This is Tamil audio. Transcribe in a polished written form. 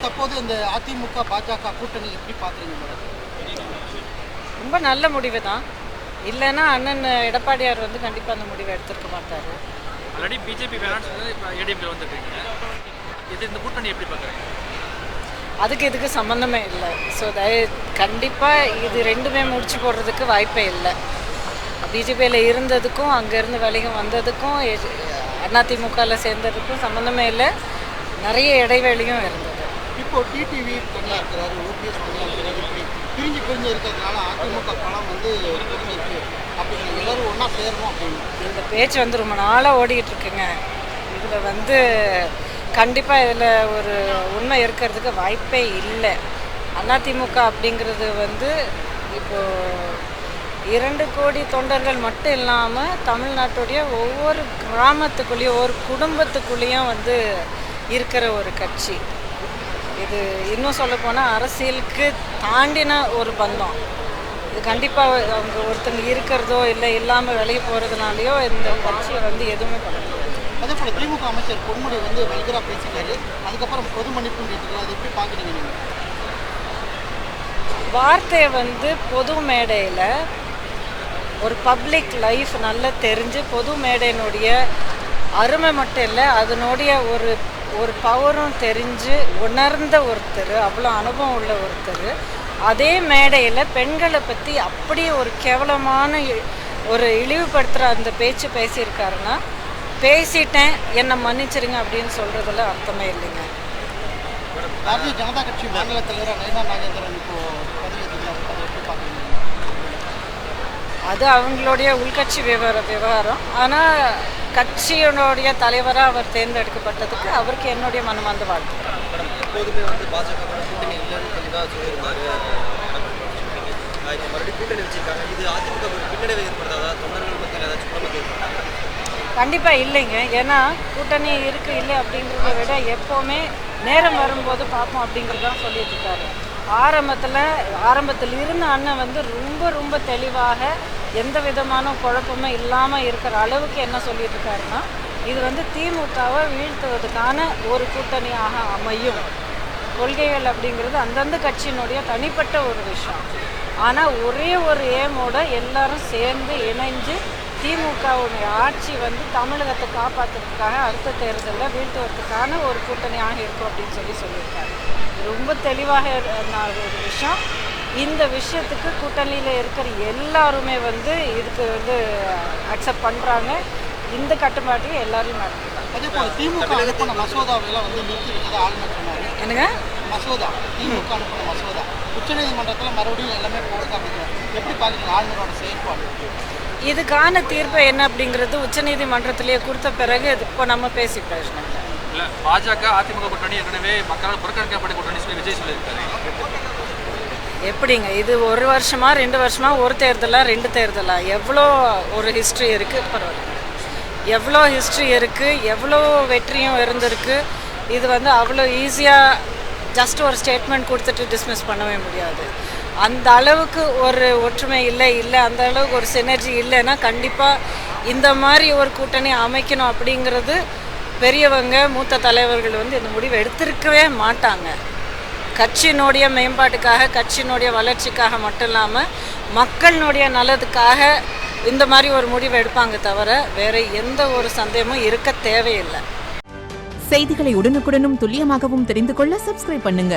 தற்போது இந்த அதிமுக பாஜக கூட்டணி எப்படி பார்க்குறீங்க மேடம்? ரொம்ப நல்ல முடிவு தான். இல்லைன்னா அண்ணன் எடப்பாடியார் வந்து கண்டிப்பாக அந்த முடிவை எடுத்திருக்க மாட்டார். ஆல்ரெடி பிஜேபி வேணாம்னு சொல்லி இப்போ ஏடிஎம்கே வந்துருக்கீங்க. இந்த கூட்டணி எப்படி பார்க்குறீங்க? அதுக்கு இதுக்கு சம்மந்தமே இல்லை. ஸோ கண்டிப்பாக இது ரெண்டுமே முடிச்சு போடுறதுக்கு வாய்ப்பே இல்லை. பிஜேபியில் இருந்ததுக்கும் அங்கேருந்து விலகி வந்ததுக்கும் அதிமுகவில் சேர்ந்ததுக்கும் சம்மந்தமே இல்லை. நிறைய இடைவெளியும் இருந்தது. இப்போ டிடிவி தனியாக இருக்கிறாரு, ஓபிஎஸ் தனியாக இருக்கிறாரு. இப்படி பிரிஞ்சு இருக்கிறதுனால அதிமுக பலம் வந்து பிரிஞ்சிருக்கு அப்படிங்கிற எல்லோரும் ஒன்றா சேரணும் அப்படின்னு இந்த பேச்சு வந்து ரொம்ப நாளாக ஓடிக்கிட்டு இருக்குங்க. இதில் வந்து கண்டிப்பாக இதில் ஒரு உண்மை இருக்கிறதுக்கு வாய்ப்பே இல்லை. அதிமுக அப்படிங்கிறது வந்து இப்போது 2 கோடி தொண்டர்கள் மட்டும் இல்லாமல் தமிழ்நாட்டுடைய ஒவ்வொரு கிராமத்துக்குள்ளேயும் ஒவ்வொரு குடும்பத்துக்குள்ளேயும் வந்து இருக்கிற ஒரு கட்சி. இது இன்னும் சொல்லப்போனால் அரசியலுக்கு தாண்டின ஒரு பந்தம். இது கண்டிப்பாக அவங்க ஒருத்தங்க இருக்கிறதோ இல்லை இல்லாமல் விலகி போகிறதுனாலையோ இந்த கட்சியை வந்து எதுவுமே பண்ண முடியாது. அதே போல் திமுக அமைச்சர் பொன்முடி வந்து வல்கரா பேசிட்டாரு. அதுக்கப்புறம் பொது மன்னிப்புன்னு கேட்டுக்கலாம். அது எப்படி பார்க்குறீங்க நீங்கள்? வார்த்தையை வந்து பொது மேடையில் ஒரு பப்ளிக் லைஃப் நல்லா தெரிஞ்சு பொது மேடையினுடைய அருமை மட்டும் இல்லை, அதனுடைய ஒரு பவரும் தெரிஞ்சு உணர்ந்த ஒருத்தர், அவ்வளோ அனுபவம் உள்ள ஒருத்தர் அதே மேடையில் பெண்களை பற்றி அப்படியே ஒரு கேவலமான ஒரு இழிவுபடுத்துகிற அந்த பேச்சு பேசியிருக்காருன்னா, பேசிட்டேன் என்னை மன்னிச்சிருங்க அப்படின்னு சொல்கிறதுல அர்த்தமே இல்லைங்க. பாரதிய ஜனதா கட்சி மாநில தலைவர் நயனா நாகேந்திரன் இப்போ பதவியேற்றார். அதை எப்படி பார்க்குறீங்க? அது அவங்களுடைய உள்கட்சி விவகாரம். ஆனால் கட்சியினுடைய தலைவராக அவர் தேர்ந்தெடுக்கப்பட்டதுக்கு அவருக்கு என்னுடைய மனமார்ந்த வாழ்த்து. எப்போதுமே வந்து பாஜக கூட்டணி இல்லைன்னு தெளிவாக சொல்லியிருந்தாரு. இப்போ மறுபடியும் கூட்டணி வச்சுருக்காங்க. இது அதிமுக பின்னடைவை ஏற்படுத்தாதா? தொண்டர்கள் மத்தியில் ஏதாச்சும் குழப்பத்தை ஏற்படுத்தாங்க? கண்டிப்பாக இல்லைங்க. ஏன்னா கூட்டணி இருக்குது இல்லை அப்படிங்கிறத விட எப்போவுமே நேரம் வரும்போது பார்ப்போம் அப்படிங்கிறது தான் சொல்லிட்டு இருக்காரு. ஆரம்பத்தில் இருந்த அண்ணன் வந்து ரொம்ப தெளிவாக எந்த விதமான குழப்பமே இல்லாமல் இருக்கிற அளவுக்கு என்ன சொல்லிட்டு இருக்காருன்னா, இது வந்து திமுகவை வீழ்த்துவதற்கான ஒரு கூட்டணியாக அமையும். கொள்கைகள் அப்படிங்கிறது அந்தந்த கட்சியினுடைய தனிப்பட்ட ஒரு விஷயம். ஆனால் ஒரே ஒரு ஏமோட எல்லாரும் சேர்ந்து இணைஞ்சு திமுகவுடைய ஆட்சி வந்து தமிழகத்தை காப்பாற்றுறதுக்காக அடுத்த தேர்தலில் வீழ்த்துவதற்கான ஒரு கூட்டணியாக இருக்கும் அப்படின்னு சொல்லியிருக்காரு. ரொம்ப தெளிவாக ஒரு விஷயம். இந்த விஷயத்துக்கு கூட்டணியில் இருக்கிற எல்லாருமே வந்து இதுக்கு வந்து அக்செப்ட் பண்ணுறாங்க. இந்த கட்டுப்பாட்டையும் எல்லாரையும் நடத்துகிறாங்க. அதே போல் திமுக அனுப்பின மசோதாவெல்லாம் வந்து நிறுத்தி விட்டதாக ஆளுநர் சொன்னார். என்னங்க மசோதா திமுக அனுப்பின மசோதா உச்சநீதிமன்றத்தில் மறுபடியும் எல்லாமே போடுங்க அப்படிங்கிறார். எப்படி பார்க்குறீங்க ஆளுநரோட செயல்பாடு? இதுக்கான தீர்ப்பு என்ன அப்படிங்கிறது உச்சநீதிமன்றத்திலேயே கொடுத்த பிறகு இப்போ நம்ம பேசி பிரயோஜனம் இல்லை. பாஜக அதிமுக கூட்டணி ஏற்கனவே மக்களால் புறக்கணிக்கப்பட்ட கூட்டணி சொல்லி விஜய் சொல்லியிருக்காரு. எப்படிங்க இது 1 வருஷமா 2 வருஷமா ஒரு தேர்தலா 2 தேர்தலா எவ்வளோ ஒரு ஹிஸ்ட்ரி இருக்குது. பரவாயில்ல, எவ்வளோ ஹிஸ்ட்ரி இருக்குது, எவ்வளோ வெற்றியும் இருந்திருக்கு. இது வந்து அவ்வளோ ஈஸியாக ஜஸ்ட் ஒரு ஸ்டேட்மெண்ட் கொடுத்துட்டு டிஸ்மிஸ் பண்ணவே முடியாது. அந்த அளவுக்கு ஒரு ஒற்றுமை இல்லை அந்த அளவுக்கு ஒரு சினர்ஜி இல்லைன்னா கண்டிப்பாக இந்த மாதிரி ஒரு கூட்டணி அமைக்கணும் அப்படிங்கிறது பெரியவங்க மூத்த தலைவர்கள் வந்து இந்த முடிவை எடுத்திருக்கவே மாட்டாங்க. கட்சியினுடைய மேம்பாட்டுக்காக கட்சியினுடைய வளர்ச்சிக்காக மட்டும் இல்லாமல் மக்களினுடைய நலத்துக்காக இந்த மாதிரி ஒரு முடிவை எடுப்பாங்க தவிர வேற எந்த ஒரு சந்தேகமும் இருக்க தேவையில்லை. செய்திகளை உடனுக்குடனும் துல்லியமாகவும் தெரிந்து கொள்ள சப்ஸ்கிரைப் பண்ணுங்க.